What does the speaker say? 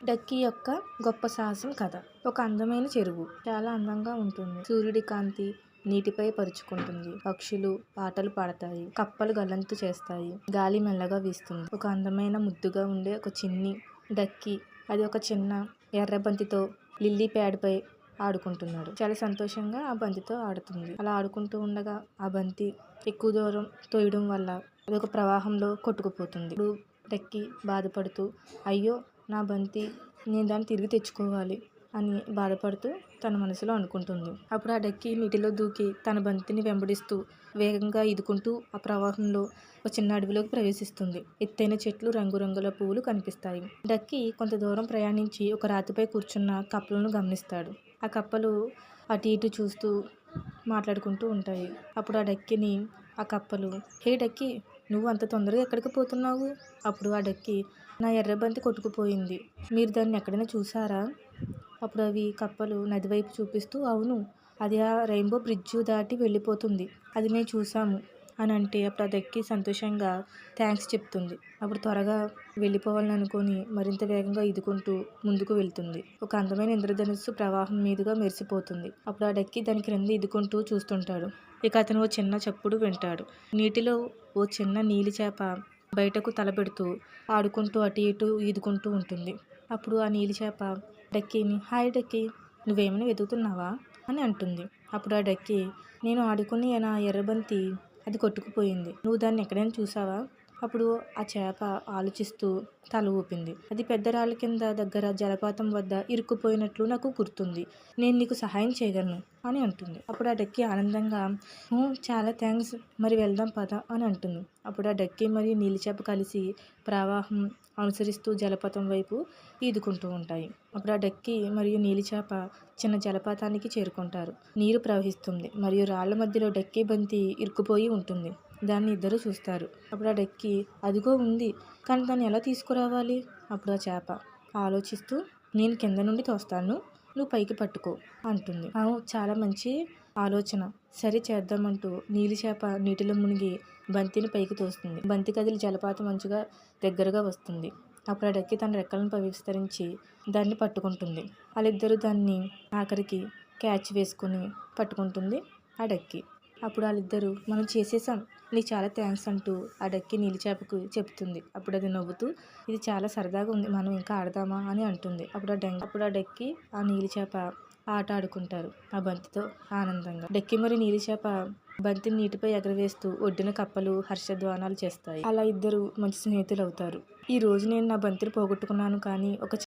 డక్కీ యొక్క గొప్ప సాహసం కథ. ఒక అందమైన చెరువు చాలా అందంగా ఉంటుంది. సూర్యుడి కాంతి నీటిపై పరుచుకుంటుంది. పక్షులు పాటలు పాడతాయి. కప్పలు గల్లంతు చేస్తాయి. గాలి మెల్లగా వీస్తుంది. ఒక అందమైన ముద్దుగా ఉండే ఒక చిన్ని డక్కీ అది ఒక చిన్న ఎర్ర బంతితో లిల్లీ ప్యాడ్ పై ఆడుకుంటున్నాడు. చాలా సంతోషంగా ఆ బంతితో ఆడుతుంది. అలా ఆడుకుంటూ ఉండగా ఆ బంతి ఎక్కువ దూరం తోయడం వల్ల అది ఒక ప్రవాహంలో కొట్టుకుపోతుంది. ఇప్పుడు డక్కీ బాధపడుతూ, అయ్యో నా బంతి, నేను దాన్ని తిరిగి తెచ్చుకోవాలి అని బాధపడుతూ తన మనసులో అనుకుంటుంది. అప్పుడు ఆ డక్కీ నీటిలో దూకి తన బంతిని వెంబడిస్తూ వేగంగా ఈదుకుంటూ ఆ ప్రవాహంలో ఒక చిన్న అడవిలోకి ప్రవేశిస్తుంది. ఎత్తైన చెట్లు, రంగురంగుల పువ్వులు కనిపిస్తాయి. డక్కీ కొంత దూరం ప్రయాణించి ఒక రాతిపై కూర్చున్న కప్పలను గమనిస్తాడు. ఆ కప్పలు అటు ఇటు చూస్తూ మాట్లాడుకుంటూ ఉంటాయి. అప్పుడు ఆ డక్కీని ఆ కప్పలు, హే డక్కీ, నువ్వు అంత తొందరగా ఎక్కడికి పోతున్నావు? అప్పుడు ఆ డక్కీ, నా ఎర్ర బంతి కొట్టుకుపోయింది, మీరు దాన్ని ఎక్కడైనా చూసారా? అప్పుడు అవి కప్పలు నది వైపు చూపిస్తూ, అవును, అది ఆ రెయిన్బో బ్రిడ్జ్ దాటి వెళ్ళిపోతుంది, అది మేము చూసాము అని అంటే అప్పుడు ఆ డక్కీ సంతోషంగా థ్యాంక్స్ చెప్తుంది. అప్పుడు త్వరగా వెళ్ళిపోవాలని అనుకొని మరింత వేగంగా ఈదుకుంటూ ముందుకు వెళ్తుంది. ఒక అందమైన ఇంద్రధనుస్సు ప్రవాహం మీదుగా మెరిసిపోతుంది. అప్పుడు ఆ డక్కీ దాని క్రింద ఈదుకుంటూ చూస్తుంటాడు. ఇక అతను ఓ చిన్న చప్పుడు వింటాడు. నీటిలో ఓ చిన్న నీలి చేప బయటకు తలపెడుతూ ఆడుకుంటూ అటు ఇటు ఈదుకుంటూ ఉంటుంది. అప్పుడు ఆ నీలి చేప డక్కీని, హాయ్ డక్కీ, నువ్వేమైనా వెతుకుతున్నావా అని అంటుంది. అప్పుడు ఆ డక్కీ, నేను ఆడుకుని నా ఎర్రబంతి అది కొట్టుకుపోయింది, నువ్వు దాన్ని ఎక్కడైనా చూసావా? అప్పుడు ఆ చేప ఆలోచిస్తూ తల ఊపింది. అది పెద్ద రాళ్ళ కింద దగ్గర జలపాతం వద్ద ఇరుక్కుపోయినట్లు నాకు గుర్తుంది, నేను నీకు సహాయం చేయగలను అని అంటుంది. అప్పుడు ఆ డక్కీ ఆనందంగా, చాలా థ్యాంక్స్, మరి వెళ్దాం పద అని అంటుంది. అప్పుడు ఆ డక్కీ మరియు నీలి చేప కలిసి ప్రవాహం అనుసరిస్తూ జలపాతం వైపు ఈదుకుంటూ ఉంటాయి. అప్పుడు ఆ డక్కీ మరియు నీలి చేప చిన్న జలపాతానికి చేరుకుంటారు. నీరు ప్రవహిస్తుంది మరియు రాళ్ల మధ్యలో డక్కీ బంతి ఇరుక్కుపోయి ఉంటుంది. దాన్ని ఇద్దరు చూస్తారు. అప్పుడు ఆ డక్కీ, అదిగో ఉంది, కానీ దాన్ని ఎలా తీసుకురావాలి? అప్పుడు ఆ చేప ఆలోచిస్తూ, నేను కింద నుండి తోస్తాను, నువ్వు పైకి పట్టుకో అంటుంది. చాలా మంచి ఆలోచన, సరే చేద్దామంటూ నీలి చేప నీటిలో మునిగి బంతిని పైకి తోస్తుంది. బంతి కదిలి జలపాతం మంచుగా దగ్గరగా వస్తుంది. అప్పుడు ఆ డక్కీ తన రెక్కలను విస్తరించి దాన్ని పట్టుకుంటుంది. వాళ్ళిద్దరూ దాన్ని ఆఖరికి క్యాచ్ వేసుకుని పట్టుకుంటుంది ఆ డక్కీ. అప్పుడు వాళ్ళిద్దరూ, మనం చేసేసాం, నీకు చాలా థ్యాంక్స్ అంటూ ఆ డక్కీ నీలి చేపకు చెప్తుంది. అప్పుడు అది నవ్వుతూ, ఇది చాలా సరదాగా ఉంది, మనం ఇంకా ఆడదామా అని అంటుంది. అప్పుడు ఆ డక్కీ ఆ నీలి చేప ఆట ఆడుకుంటారు ఆ బంతితో ఆనందంగా. డక్కీ మరి నీలి చేప బంతిని నీటిపై ఎగరవేస్తూ ఒడ్డున కప్పలు హర్షధ్వానాలు చేస్తాయి. అలా ఇద్దరు మంచి స్నేహితులు అవుతారు. ఈ రోజు నేను నా బంతిని పోగొట్టుకున్నాను, కానీ ఒక